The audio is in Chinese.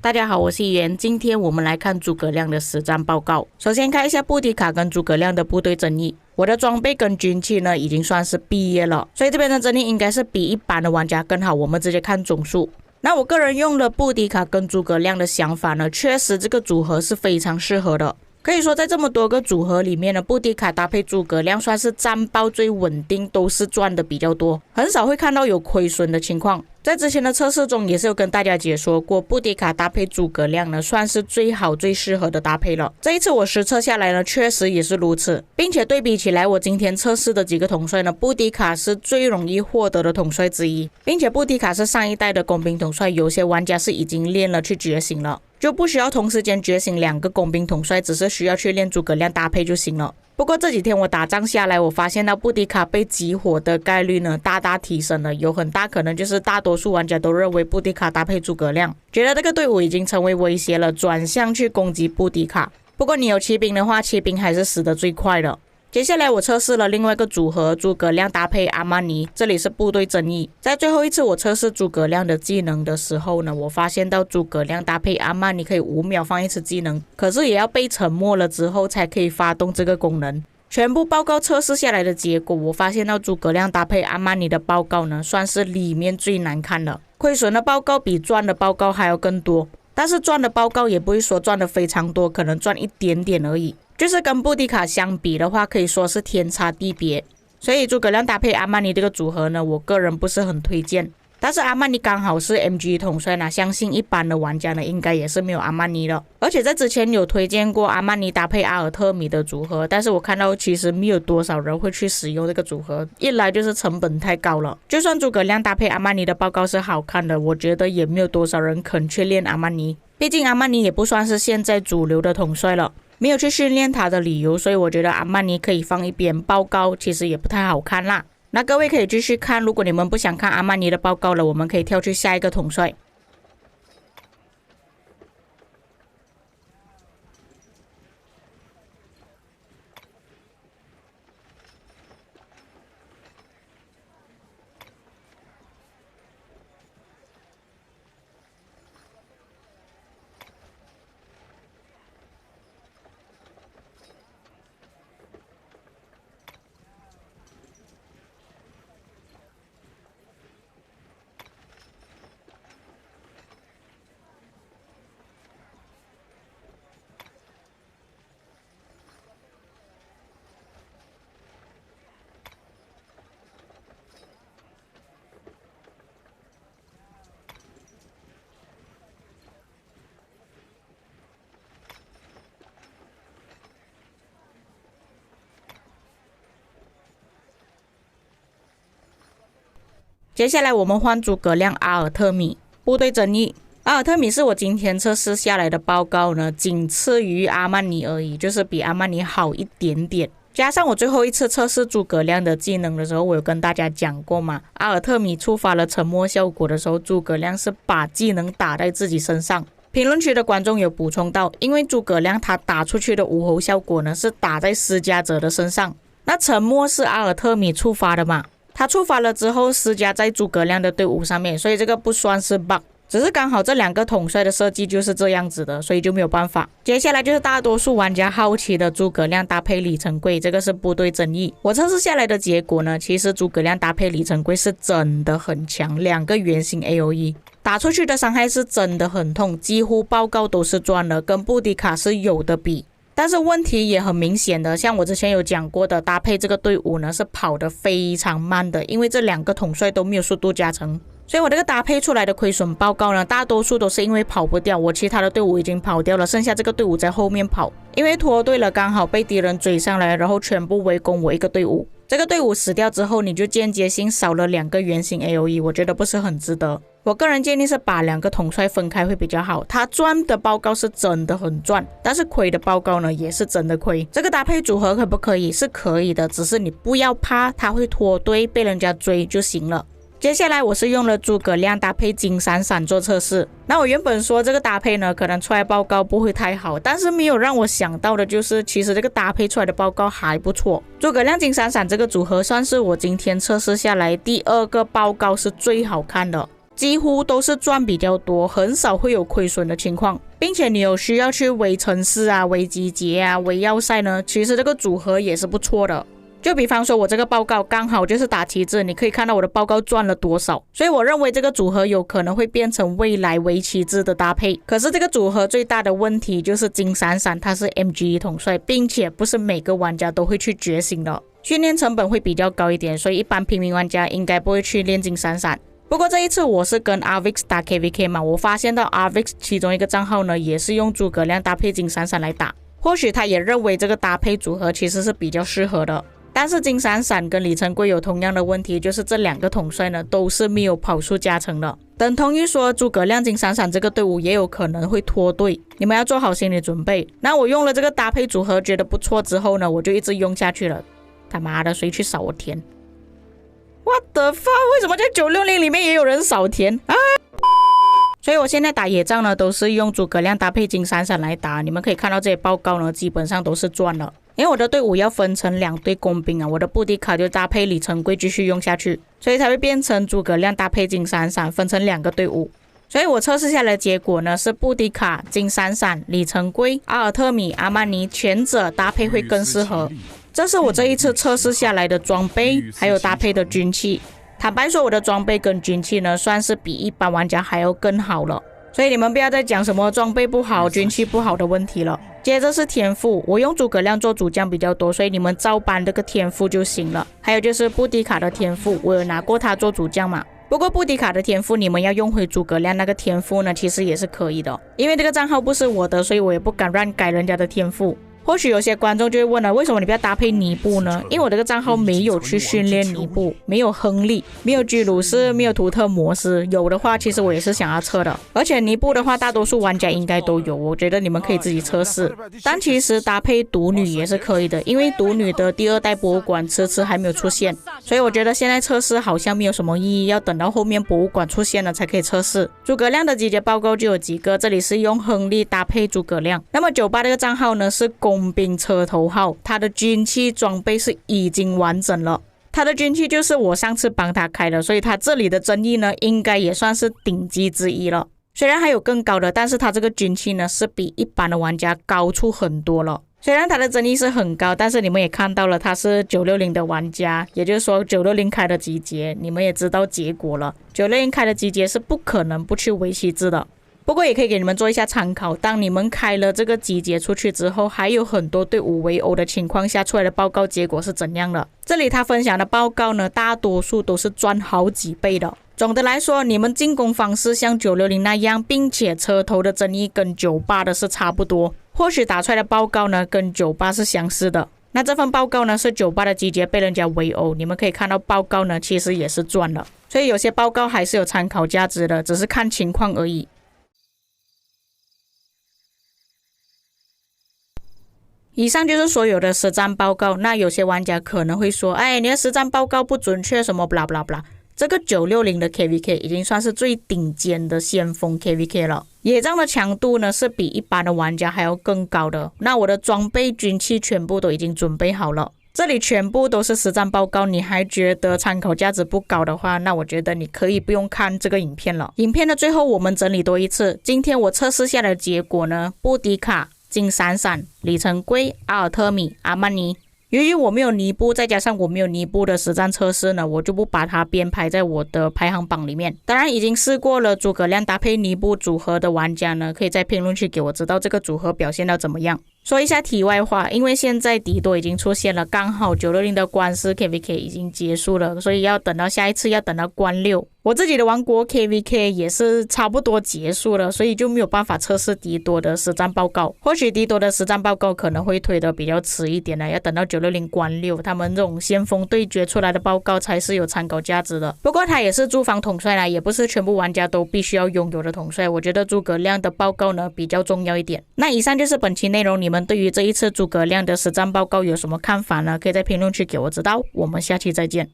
大家好，我是议员。今天我们来看诸葛亮的实战报告。首先看一下布迪卡跟诸葛亮的部队争议。我的装备跟军器呢已经算是毕业了，所以这边的争议应该是比一般的玩家更好。我们直接看总数。那我个人用了布迪卡跟诸葛亮的想法呢，确实这个组合是非常适合的。可以说在这么多个组合里面呢，布迪卡搭配诸葛亮算是战报最稳定，都是赚的比较多，很少会看到有亏损的情况。在之前的测试中也是有跟大家解说过，布迪卡搭配诸葛亮呢算是最好最适合的搭配了。这一次我实测下来呢，确实也是如此，并且对比起来，我今天测试的几个统帅呢，布迪卡是最容易获得的统帅之一，并且布迪卡是上一代的工兵统帅，有些玩家是已经练了去觉醒了，就不需要同时间觉醒两个工兵统帅，只是需要去练诸葛亮搭配就行了。不过这几天我打仗下来，我发现到布迪卡被集火的概率呢大大提升了，有很大可能就是大多数玩家都认为布迪卡搭配诸葛亮，觉得这个队伍已经成为威胁了，转向去攻击布迪卡。不过你有骑兵的话，骑兵还是死得最快的。接下来我测试了另外一个组合，诸葛亮搭配阿曼尼，这里是部队争议。在最后一次我测试诸葛亮的技能的时候呢，我发现到诸葛亮搭配阿曼尼可以5秒放一次技能，可是也要被沉默了之后才可以发动这个功能。全部报告测试下来的结果，我发现到诸葛亮搭配阿曼尼的报告呢，算是里面最难看的，亏损的报告比赚的报告还要更多，但是赚的报告也不会说赚的非常多，可能赚一点点而已。就是跟布迪卡相比的话，可以说是天差地别。所以诸葛亮搭配阿曼尼这个组合呢，我个人不是很推荐。但是阿曼尼刚好是 MG 统帅呢，相信一般的玩家呢应该也是没有阿曼尼了。而且在之前有推荐过阿曼尼搭配阿尔特米的组合，但是我看到其实没有多少人会去使用这个组合，一来就是成本太高了。就算诸葛亮搭配阿曼尼的报告是好看的，我觉得也没有多少人肯去练阿曼尼，毕竟阿曼尼也不算是现在主流的统帅了，没有去训练他的理由，所以我觉得阿曼尼可以放一边，报告其实也不太好看啦。那各位可以继续看，如果你们不想看阿曼尼的报告了，我们可以跳去下一个统帅。接下来我们换诸葛亮阿尔特米，部队争议。阿尔特米是我今天测试下来的报告呢，仅次于阿曼尼而已，就是比阿曼尼好一点点。加上我最后一次测试诸葛亮的技能的时候，我有跟大家讲过嘛，阿尔特米触发了沉默效果的时候，诸葛亮是把技能打在自己身上。评论区的观众有补充到，因为诸葛亮他打出去的武侯效果呢是打在施加者的身上，那沉默是阿尔特米触发的嘛，他触发了之后施加在诸葛亮的队伍上面，所以这个不算是 bug， 只是刚好这两个统帅的设计就是这样子的，所以就没有办法。接下来就是大多数玩家好奇的诸葛亮搭配李成桂，这个是部队争议。我测试下来的结果呢，其实诸葛亮搭配李成桂是真的很强，两个圆形 AOE 打出去的伤害是真的很痛，几乎报告都是赚了，跟布迪卡是有的比。但是问题也很明显的，像我之前有讲过的，搭配这个队伍呢是跑得非常慢的，因为这两个统帅都没有速度加成，所以我这个搭配出来的亏损报告呢，大多数都是因为跑不掉，我其他的队伍已经跑掉了，剩下这个队伍在后面跑，因为脱队了，刚好被敌人追上来，然后全部围攻我一个队伍。这个队伍死掉之后，你就间接性少了两个圆形 AOE， 我觉得不是很值得。我个人建议是把两个统帅分开会比较好，他赚的报告是真的很赚，但是亏的报告呢也是真的亏。这个搭配组合可不可以？是可以的，只是你不要怕他会脱队被人家追就行了。接下来我是用了诸葛亮搭配金闪闪做测试。那我原本说这个搭配呢可能出来报告不会太好，但是没有让我想到的就是其实这个搭配出来的报告还不错。诸葛亮金闪闪这个组合算是我今天测试下来第二个报告是最好看的。几乎都是赚比较多，很少会有亏损的情况，并且你有需要去围城市啊、围集结啊、围要塞呢，其实这个组合也是不错的。就比方说我这个报告刚好就是打旗帜，你可以看到我的报告赚了多少，所以我认为这个组合有可能会变成未来围旗帜的搭配。可是这个组合最大的问题就是金闪闪它是 MGE 统帅，并且不是每个玩家都会去觉醒的，训练成本会比较高一点，所以一般平民玩家应该不会去练金闪闪。不过这一次我是跟 Arvix 打 KVK 嘛，我发现到 Arvix 其中一个账号呢也是用诸葛亮搭配金闪闪来打，或许他也认为这个搭配组合其实是比较适合的。但是金闪闪跟李成桂有同样的问题，就是这两个统帅呢都是没有跑速加成的，等同于说诸葛亮金闪闪这个队伍也有可能会脱队，你们要做好心理准备。那我用了这个搭配组合觉得不错之后呢，我就一直用下去了。他妈的，谁去扫我田？ What the fuck？ 为什么在960里面也有人扫田啊？所以我现在打野仗呢都是用诸葛亮搭配金闪闪来打，你们可以看到这些报告呢基本上都是赚了。因为我的队伍要分成2队工兵啊，我的布迪卡就搭配李成桂继续用下去，所以才会变成诸葛亮搭配金闪闪分成2个队伍。所以我测试下来的结果呢是布迪卡、金闪闪、李成桂、阿尔特米、阿曼尼前者搭配会更适合。这是我这一次测试下来的装备还有搭配的军器。坦白说我的装备跟军器呢算是比一般玩家还要更好了，所以你们不要再讲什么装备不好军器不好的问题了。接着是天赋，我用诸葛亮做主将比较多，所以你们照搬这个天赋就行了。还有就是布迪卡的天赋，我有拿过他做主将嘛，不过布迪卡的天赋你们要用回诸葛亮那个天赋呢其实也是可以的，因为这个账号不是我的，所以我也不敢乱改人家的天赋。或许有些观众就会问了，为什么你不要搭配尼布呢？因为我这个账号没有去训练尼布，没有亨利，没有居鲁士，没有图特摩斯，有的话其实我也是想要测的。而且尼布的话大多数玩家应该都有，我觉得你们可以自己测试。但其实搭配毒女也是可以的，因为毒女的第2代博物馆迟迟还没有出现，所以我觉得现在测试好像没有什么意义，要等到后面博物馆出现了才可以测试。诸葛亮的集结报告就有几个，这里是用亨利搭配诸葛亮。那么98这个账号呢是工兵车头号，他的军器装备是已经完整了，他的军器就是我上次帮他开的，所以他这里的争议呢应该也算是顶级之一了。虽然还有更高的，但是他这个军器呢是比一般的玩家高出很多了。虽然他的争议是很高，但是你们也看到了他是960的玩家，也就是说960开的集结，你们也知道结果了。960开的集结是不可能不去围棋制的。不过也可以给你们做一下参考，当你们开了这个集结出去之后，还有很多队伍围殴的情况下出来的报告结果是怎样的。这里他分享的报告呢大多数都是赚好几倍的。总的来说，你们进攻方式像960那样，并且车头的争议跟98的是差不多，或许打出来的报告呢跟98是相似的。那这份报告呢是98的集结被人家围殴，你们可以看到报告呢其实也是赚了，所以有些报告还是有参考价值的，只是看情况而已。以上就是所有的实战报告。那有些玩家可能会说，哎，你的实战报告不准确什么 blah blah blah。 这个960的 KVK 已经算是最顶尖的先锋 KVK 了，野仗的强度呢是比一般的玩家还要更高的。那我的装备军器全部都已经准备好了，这里全部都是实战报告，你还觉得参考价值不高的话，那我觉得你可以不用看这个影片了。影片的最后我们整理多一次，今天我测试下来的结果呢，布迪卡、金闪闪、李成桂、阿尔特米、阿曼尼。由于我没有尼布，再加上我没有尼布的实战测试呢，我就不把它编排在我的排行榜里面。当然已经试过了诸葛亮搭配尼布组合的玩家呢，可以在评论区给我知道这个组合表现到怎么样。说一下题外话，因为现在敌多已经出现了，刚好960的官司 KVK 已经结束了，所以要等到下一次要等到官6。我自己的王国 KVK 也是差不多结束了，所以就没有办法测试敌多的实战报告。或许敌多的实战报告可能会推得比较迟一点了，要等到960官6，他们这种先锋对决出来的报告才是有参考价值的。不过他也是驻防统帅啦，也不是全部玩家都必须要拥有的统帅。我觉得诸葛亮的报告呢比较重要一点。那以上就是本期内容，你们对于这一次诸葛亮的实战报告有什么看法呢？可以在评论区给我知道。我们下期再见。